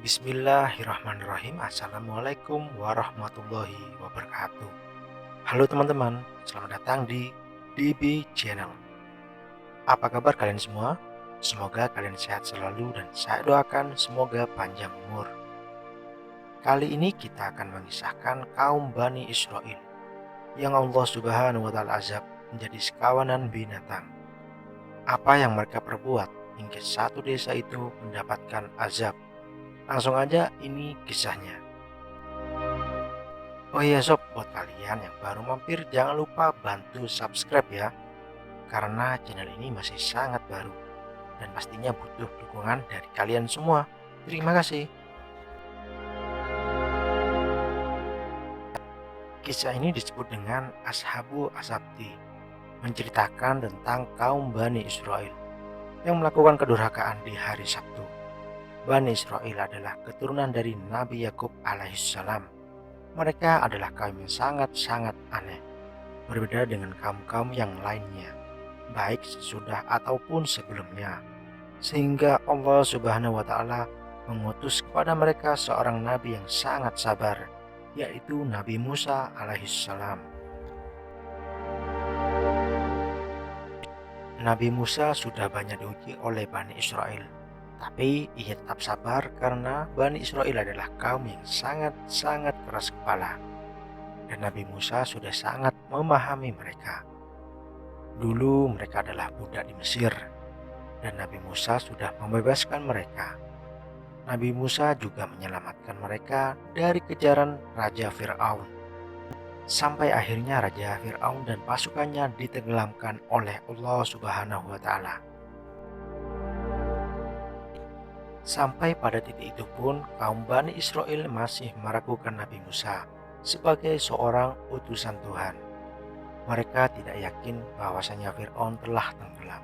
Bismillahirrahmanirrahim. Assalamualaikum warahmatullahi wabarakatuh. Halo teman-teman, selamat datang di DB Channel. Apa kabar kalian semua? Semoga kalian sehat selalu dan saya doakan semoga panjang umur. Kali ini kita akan mengisahkan kaum Bani Israel yang Allah Subhanahu wa taala azab menjadi sekawanan binatang. Apa yang mereka perbuat hingga satu desa itu mendapatkan azab? Langsung aja ini kisahnya. Oh iya sob, buat kalian yang baru mampir jangan lupa bantu subscribe ya. Karena channel ini masih sangat baru dan pastinya butuh dukungan dari kalian semua. Terima kasih. Kisah ini disebut dengan Ashabu Asabti, menceritakan tentang kaum Bani Israel yang melakukan kedurhakaan di hari Sabtu. Bani Israel adalah keturunan dari Nabi Yakub alaihissalam. Mereka adalah kaum yang sangat-sangat aneh, berbeda dengan kaum-kaum yang lainnya, baik sesudah ataupun sebelumnya. Sehingga Allah Subhanahu wa taala mengutus kepada mereka seorang nabi yang sangat sabar, yaitu Nabi Musa alaihissalam. Nabi Musa sudah banyak diuji oleh Bani Israel, tapi ia tetap sabar karena Bani Israel adalah kaum yang sangat-sangat keras kepala. Dan Nabi Musa sudah sangat memahami mereka. Dulu mereka adalah budak di Mesir, dan Nabi Musa sudah membebaskan mereka. Nabi Musa juga menyelamatkan mereka dari kejaran Raja Fir'aun. Sampai akhirnya Raja Fir'aun dan pasukannya ditenggelamkan oleh Allah Subhanahu wa taala. Sampai pada titik itu pun kaum Bani Israel masih meragukan Nabi Musa sebagai seorang utusan Tuhan. Mereka tidak yakin bahwasanya Fir'aun telah tenggelam.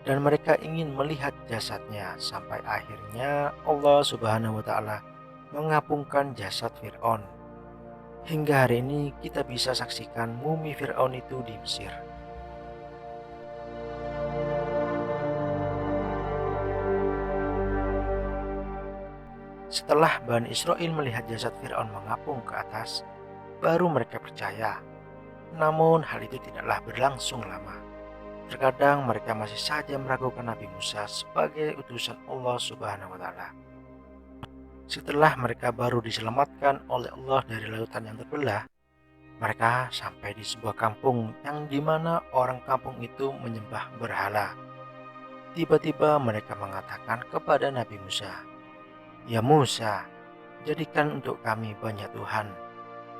Dan mereka ingin melihat jasadnya sampai akhirnya Allah Subhanahu wa taala mengapungkan jasad Fir'aun. Hingga hari ini kita bisa saksikan mumi Fir'aun itu di Mesir. Setelah Bani Israel melihat jasad Fir'aun mengapung ke atas, baru mereka percaya. Namun hal itu tidaklah berlangsung lama. Terkadang mereka masih saja meragukan Nabi Musa sebagai utusan Allah Subhanahu wa taala. Setelah mereka baru diselamatkan oleh Allah dari lautan yang terbelah, mereka sampai di sebuah kampung yang dimana orang kampung itu menyembah berhala. Tiba-tiba mereka mengatakan kepada Nabi Musa, "Ya Musa, jadikan untuk kami banyak Tuhan,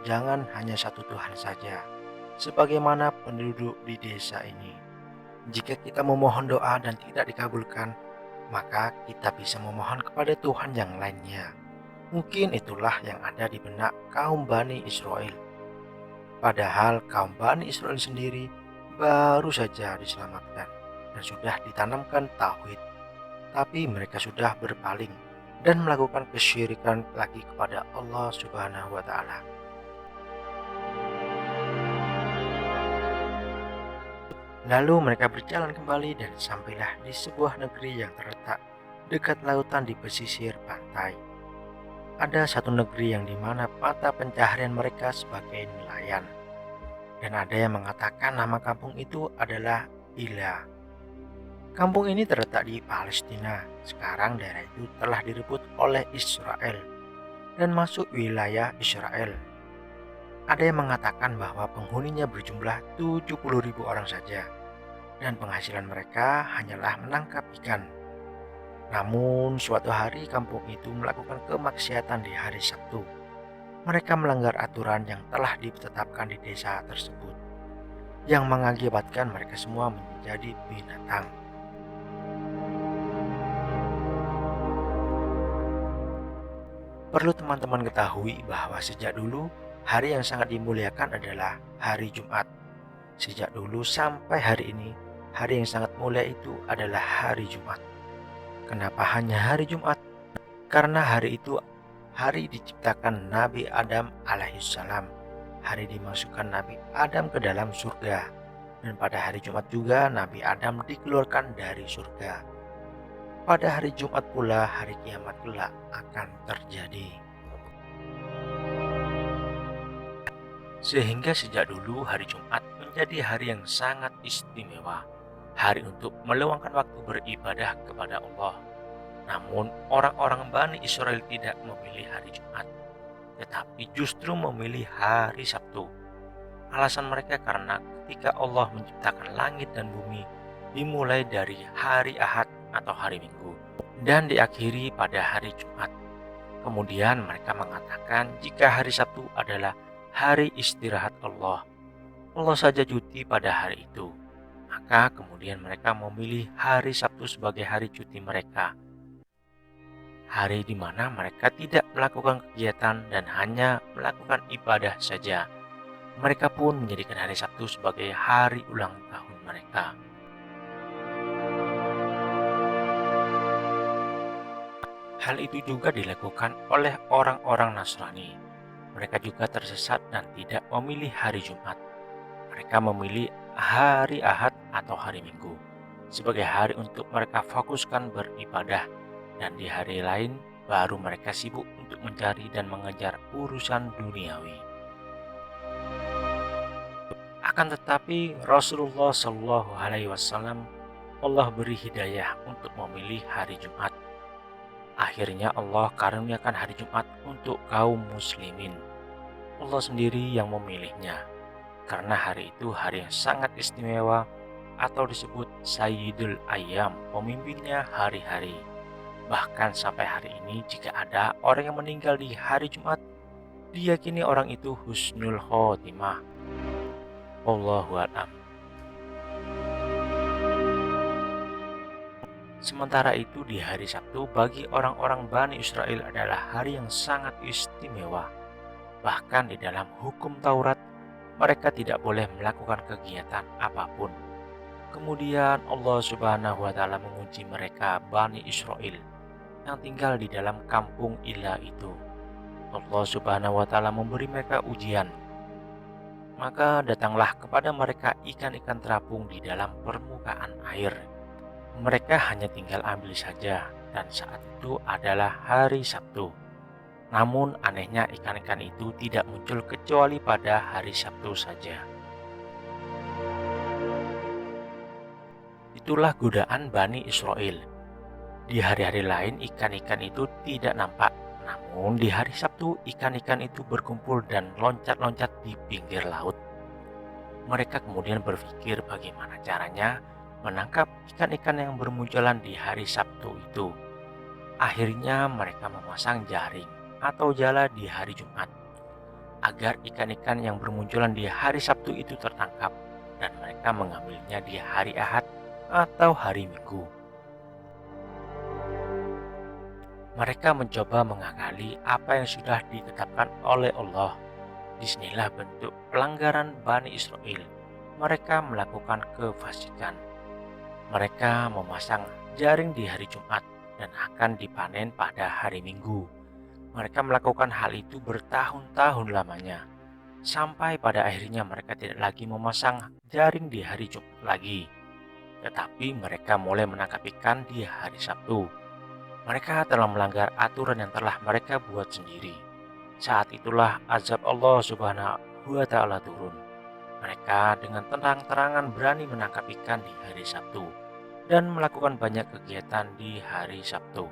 jangan hanya satu Tuhan saja, sebagaimana penduduk di desa ini. Jika kita memohon doa dan tidak dikabulkan, maka kita bisa memohon kepada Tuhan yang lainnya." Mungkin itulah yang ada di benak kaum Bani Israel. Padahal kaum Bani Israel sendiri baru saja diselamatkan dan sudah ditanamkan tauhid. Tapi mereka sudah berpaling dan melakukan kesyirikan lagi kepada Allah Subhanahu wa taala. Lalu mereka berjalan kembali dan sampailah di sebuah negeri yang terletak dekat lautan di pesisir pantai. Ada satu negeri yang dimana mata pencaharian mereka sebagai nelayan. Dan ada yang mengatakan nama kampung itu adalah Ila. Kampung ini terletak di Palestina. Sekarang daerah itu telah direbut oleh Israel dan masuk wilayah Israel. Ada yang mengatakan bahwa penghuninya berjumlah 70.000 orang saja. Dan penghasilan mereka hanyalah menangkap ikan. Namun suatu hari kampung itu melakukan kemaksiatan di hari Sabtu. Mereka melanggar aturan yang telah ditetapkan di desa tersebut, yang mengakibatkan mereka semua menjadi binatang. Perlu teman-teman ketahui bahwa sejak dulu hari yang sangat dimuliakan adalah hari Jumat. Sejak dulu sampai hari ini, hari yang sangat mulia itu adalah hari Jumat. Kenapa hanya hari Jumat? Karena hari itu hari diciptakan Nabi Adam alaihissalam. Hari dimasukkan Nabi Adam ke dalam surga. Dan pada hari Jumat juga Nabi Adam dikeluarkan dari surga. pada hari Jumat pula hari kiamat kelak akan terjadi. Sehingga sejak dulu hari Jumat menjadi hari yang sangat istimewa, hari untuk meluangkan waktu beribadah kepada Allah. Namun orang-orang Bani Israel tidak memilih hari Jumat, tetapi justru memilih hari Sabtu. Alasan mereka karena ketika Allah menciptakan langit dan bumi dimulai dari hari Ahad atau hari Minggu dan diakhiri pada hari Jumat. Kemudian mereka mengatakan jika hari Sabtu adalah hari istirahat Allah, Allah saja cuti pada hari itu. Maka kemudian mereka memilih hari Sabtu sebagai hari cuti mereka. Hari di mana mereka tidak melakukan kegiatan dan hanya melakukan ibadah saja. Mereka pun menjadikan hari Sabtu sebagai hari ulang tahun mereka. Hal itu juga dilakukan oleh orang-orang Nasrani. Mereka juga tersesat dan tidak memilih hari Jumat. Mereka memilih hari Ahad atau hari Minggu sebagai hari untuk mereka fokuskan beribadah, dan di hari lain baru mereka sibuk untuk mencari dan mengejar urusan duniawi. Akan tetapi Rasulullah Shallallahu Alaihi Wasallam Allah beri hidayah untuk memilih hari Jumat. Akhirnya Allah karuniakan hari Jumat untuk kaum muslimin. Allah sendiri yang memilihnya, karena hari itu hari yang sangat istimewa atau disebut Sayyidul Ayyam, pemimpinnya hari-hari. Bahkan sampai hari ini jika ada orang yang meninggal di hari Jumat, diyakini orang itu husnul khotimah. Wallahu a'lam. Sementara itu di hari Sabtu bagi orang-orang Bani Israel adalah hari yang sangat istimewa. Bahkan di dalam hukum Taurat mereka tidak boleh melakukan kegiatan apapun. Kemudian Allah Subhanahu wa taala menguji mereka Bani Israel yang tinggal di dalam kampung Ila itu. Allah Subhanahu wa taala memberi mereka ujian. Maka datanglah kepada mereka ikan-ikan terapung di dalam permukaan air. Mereka hanya tinggal ambil saja, dan saat itu adalah hari Sabtu. Namun anehnya ikan-ikan itu tidak muncul kecuali pada hari Sabtu saja. Itulah godaan Bani Israel. Di hari-hari lain ikan-ikan itu tidak nampak, namun di hari Sabtu ikan-ikan itu berkumpul dan loncat-loncat di pinggir laut. Mereka kemudian berpikir bagaimana caranya menangkap ikan-ikan yang bermunculan di hari Sabtu itu. Akhirnya mereka memasang jaring atau jala di hari Jumat agar ikan-ikan yang bermunculan di hari Sabtu itu tertangkap, dan mereka mengambilnya di hari Ahad atau hari Minggu. Mereka mencoba mengakali apa yang sudah ditetapkan oleh Allah. Disinilah bentuk pelanggaran Bani Israel. Mereka melakukan kefasikan. Mereka memasang jaring di hari Jumat dan akan dipanen pada hari Minggu. Mereka melakukan hal itu bertahun-tahun lamanya, sampai pada akhirnya mereka tidak lagi memasang jaring di hari Jumat lagi, tetapi mereka mulai menangkap ikan di hari Sabtu. Mereka telah melanggar aturan yang telah mereka buat sendiri. Saat itulah azab Allah Subhanahu wa taala turun. Mereka dengan terang-terangan berani menangkap ikan di hari Sabtu dan melakukan banyak kegiatan di hari Sabtu.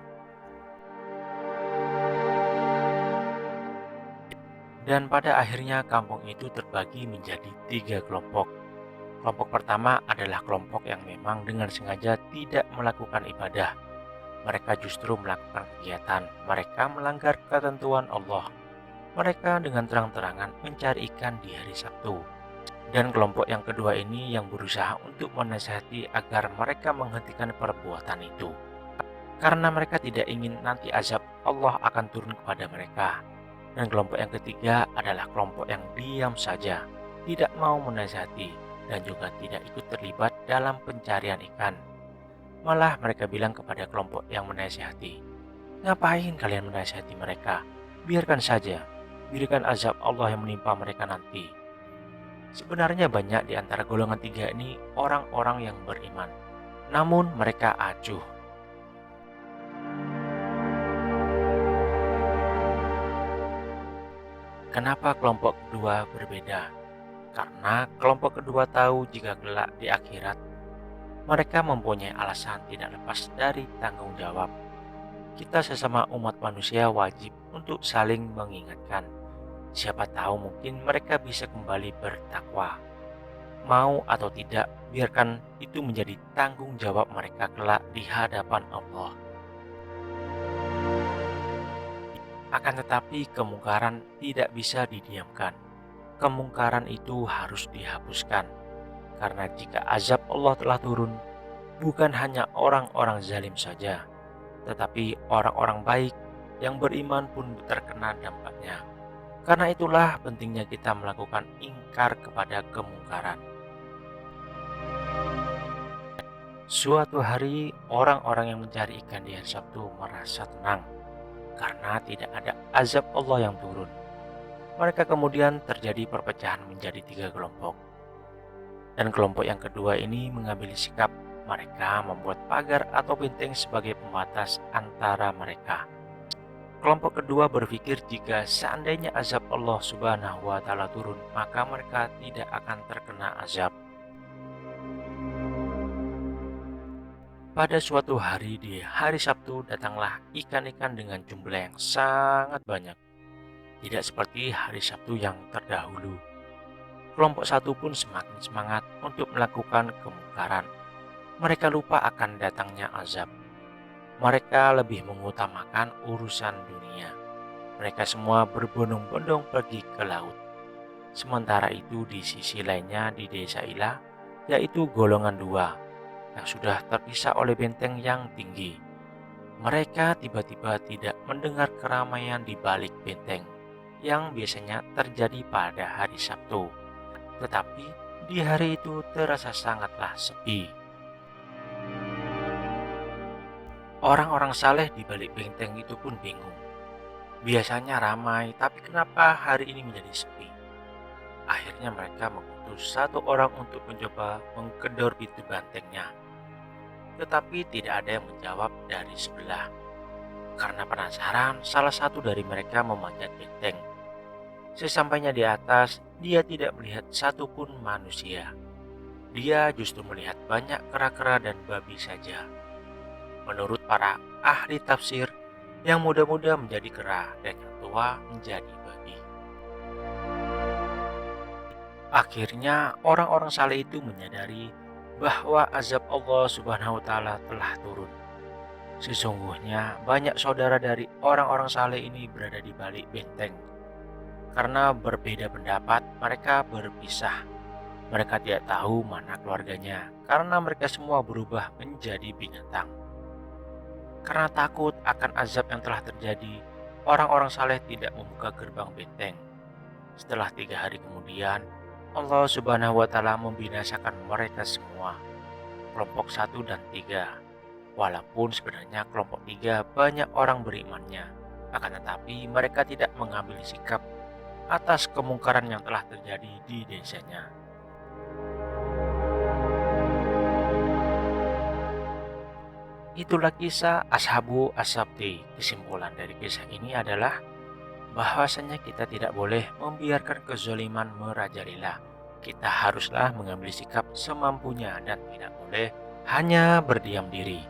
Dan pada akhirnya kampung itu terbagi menjadi 3 kelompok. Kelompok pertama adalah kelompok yang memang dengan sengaja tidak melakukan ibadah. Mereka justru melakukan kegiatan. Mereka melanggar ketentuan Allah. Mereka dengan terang-terangan mencari ikan di hari Sabtu. Dan kelompok yang kedua ini yang berusaha untuk menasihati agar mereka menghentikan perbuatan itu, karena mereka tidak ingin nanti azab Allah akan turun kepada mereka. Dan kelompok yang ketiga adalah kelompok yang diam saja, tidak mau menasihati, dan juga tidak ikut terlibat dalam pencarian ikan. Malah mereka bilang kepada kelompok yang menasihati, "Ngapain kalian menasihati mereka? Biarkan saja, biarkan azab Allah yang menimpa mereka nanti." Sebenarnya banyak di antara golongan tiga ini orang-orang yang beriman, namun mereka acuh. Kenapa kelompok kedua berbeda? Karena kelompok kedua tahu jika kelak di akhirat mereka mempunyai alasan tidak lepas dari tanggung jawab. Kita sesama umat manusia wajib untuk saling mengingatkan. Siapa tahu mungkin mereka bisa kembali bertakwa. Mau atau tidak, biarkan itu menjadi tanggung jawab mereka kelak di hadapan Allah. Akan tetapi kemungkaran tidak bisa didiamkan. Kemungkaran itu harus dihapuskan. Karena jika azab Allah telah turun, bukan hanya orang-orang zalim saja, tetapi orang-orang baik yang beriman pun terkena dampaknya. Karena itulah pentingnya kita melakukan ingkar kepada kemungkaran. Suatu hari, orang-orang yang mencari ikan di hari Sabtu merasa tenang karena tidak ada azab Allah yang turun. Mereka kemudian terjadi perpecahan menjadi 3 kelompok. Dan kelompok yang kedua ini mengambil sikap mereka membuat pagar atau benteng sebagai pembatas antara mereka. Kelompok kedua berpikir jika seandainya azab Allah Subhanahu wa Ta'ala turun, maka mereka tidak akan terkena azab. Pada suatu hari di hari Sabtu datanglah ikan-ikan dengan jumlah yang sangat banyak. Tidak seperti hari Sabtu yang terdahulu. Kelompok satu pun semakin semangat untuk melakukan kemungkaran. Mereka lupa akan datangnya azab. Mereka lebih mengutamakan urusan dunia. Mereka semua berbondong-bondong pergi ke laut. Sementara itu di sisi lainnya di desa Ilah, yaitu golongan 2 yang sudah terpisah oleh benteng yang tinggi. Mereka tiba-tiba tidak mendengar keramaian di balik benteng yang biasanya terjadi pada hari Sabtu. Tetapi di hari itu terasa sangatlah sepi. Orang-orang saleh di balik benteng itu pun bingung. Biasanya ramai, tapi kenapa hari ini menjadi sepi? Akhirnya mereka mengutus satu orang untuk mencoba menggedor pintu bentengnya. Tetapi tidak ada yang menjawab dari sebelah. Karena penasaran, salah satu dari mereka memanjat benteng. Sesampainya di atas, dia tidak melihat satupun manusia. Dia justru melihat banyak kera-kera dan babi saja. Menurut para ahli tafsir, yang muda-muda menjadi kera dan yang tua menjadi babi. Akhirnya orang-orang saleh itu menyadari bahwa azab Allah Subhanahu wa Ta'ala telah turun. Sesungguhnya banyak saudara dari orang-orang saleh ini berada di balik benteng. Karena berbeda pendapat, mereka berpisah. Mereka tidak tahu mana keluarganya karena mereka semua berubah menjadi binatang. Karena takut akan azab yang telah terjadi, orang-orang saleh tidak membuka gerbang benteng. Setelah 3 hari kemudian, Allah Subhanahu wa Ta'ala membinasakan mereka semua, kelompok 1 dan 3. Walaupun sebenarnya kelompok 3 banyak orang berimannya, akan tetapi mereka tidak mengambil sikap atas kemungkaran yang telah terjadi di desanya. Itulah kisah Ashabu As-Sabti. Kesimpulan dari kisah ini adalah bahwasanya kita tidak boleh membiarkan kezaliman merajalela. Kita haruslah mengambil sikap semampunya dan tidak boleh hanya berdiam diri.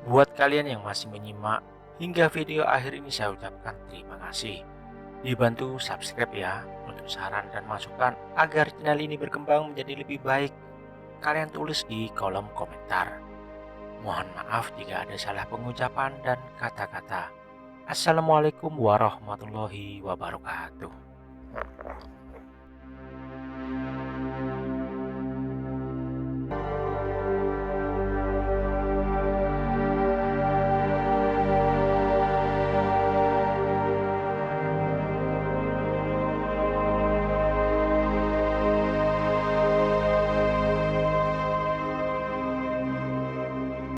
Buat kalian yang masih menyimak hingga video akhir ini, saya ucapkan terima kasih. Dibantu subscribe ya untuk saran dan masukan agar channel ini berkembang menjadi lebih baik. Kalian tulis di kolom komentar. Mohon maaf jika ada salah pengucapan dan kata-kata. Assalamualaikum warahmatullahi wabarakatuh.